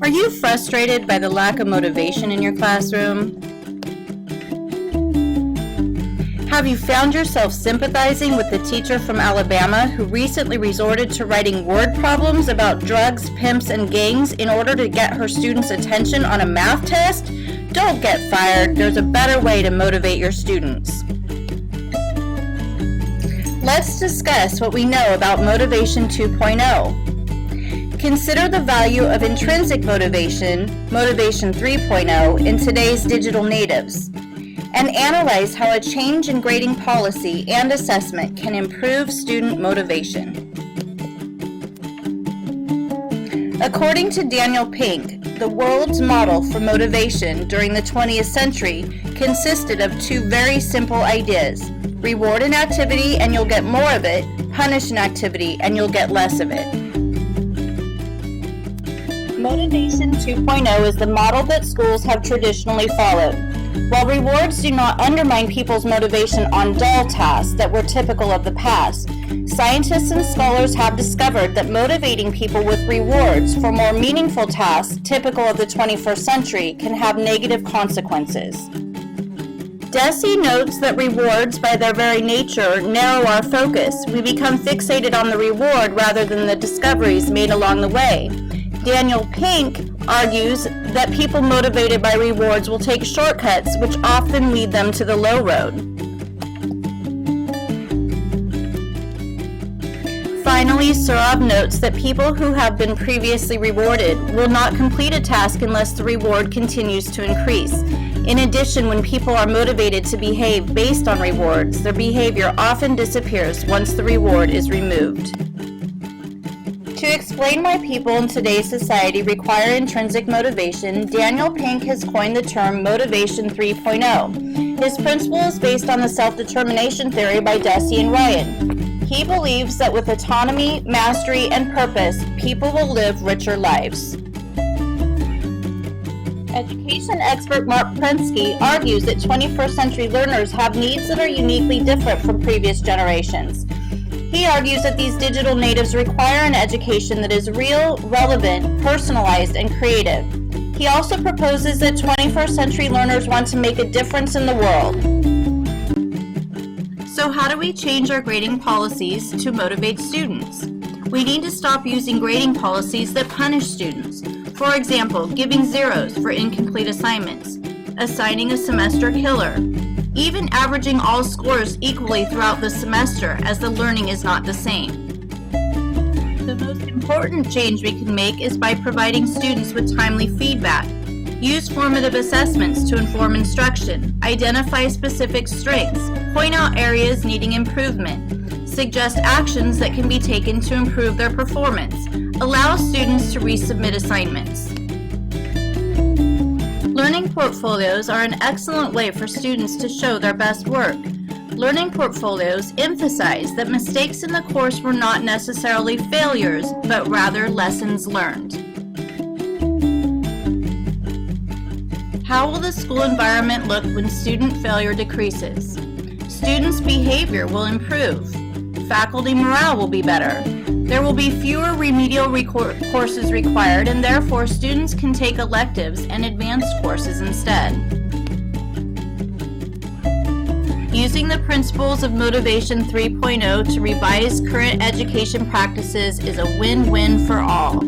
you frustrated by the lack of motivation in your classroom? Have you found yourself sympathizing with the teacher from Alabama who recently resorted to writing word problems about drugs, pimps, and gangs in order to get her students' attention on a math test? Don't get fired. There's a better way to motivate your students. Let's discuss what we know about Motivation 2.0. Consider the value of intrinsic motivation, Motivation 3.0, in today's digital natives, and analyze how a change in grading policy and assessment can improve student motivation. According to Daniel Pink, the world's model for motivation during the 20th century consisted of two very simple ideas: reward an activity and you'll get more of it, punish an activity and you'll get less of it. Motivation 2.0 is the model that schools have traditionally followed. While rewards do not undermine people's motivation on dull tasks that were typical of the past, scientists and scholars have discovered that motivating people with rewards for more meaningful tasks typical of the 21st century can have negative consequences. Deci notes that rewards, by their very nature, narrow our focus. We become fixated on the reward rather than the discoveries made along the way. Daniel Pink argues that people motivated by rewards will take shortcuts, which often lead them to the low road. Finally, Frodahl notes that people who have been previously rewarded will not complete a task unless the reward continues to increase. In addition, when people are motivated to behave based on rewards, their behavior often disappears once the reward is removed. To explain why people in today's society require intrinsic motivation, Daniel Pink has coined the term Motivation 3.0. His principle is based on the self-determination theory by Deci and Ryan. He believes that with autonomy, mastery, and purpose, people will live richer lives. Education expert Mark Prensky argues that 21st century learners have needs that are uniquely different from previous generations. He argues that these digital natives require an education that is real, relevant, personalized, and creative. He also proposes that 21st century learners want to make a difference in the world. So how do we change our grading policies to motivate students? We need to stop using grading policies that punish students. For example, giving zeros for incomplete assignments, assigning a semester killer, even averaging all scores equally throughout the semester, as the learning is not the same. The most important change we can make is by providing students with timely feedback. Use formative assessments to inform instruction, identify specific strengths, point out areas needing improvement, suggest actions that can be taken to improve their performance, allow students to resubmit assignments. Learning portfolios are an excellent way for students to show their best work. Learning portfolios emphasize that mistakes in the course were not necessarily failures, but rather lessons learned. How will the school environment look when student failure decreases? Students' behavior will improve. Faculty morale will be better. There will be fewer remedial courses required, and therefore students can take electives and advanced courses instead. Using the principles of Motivation 3.0 to revise current education practices is a win-win for all.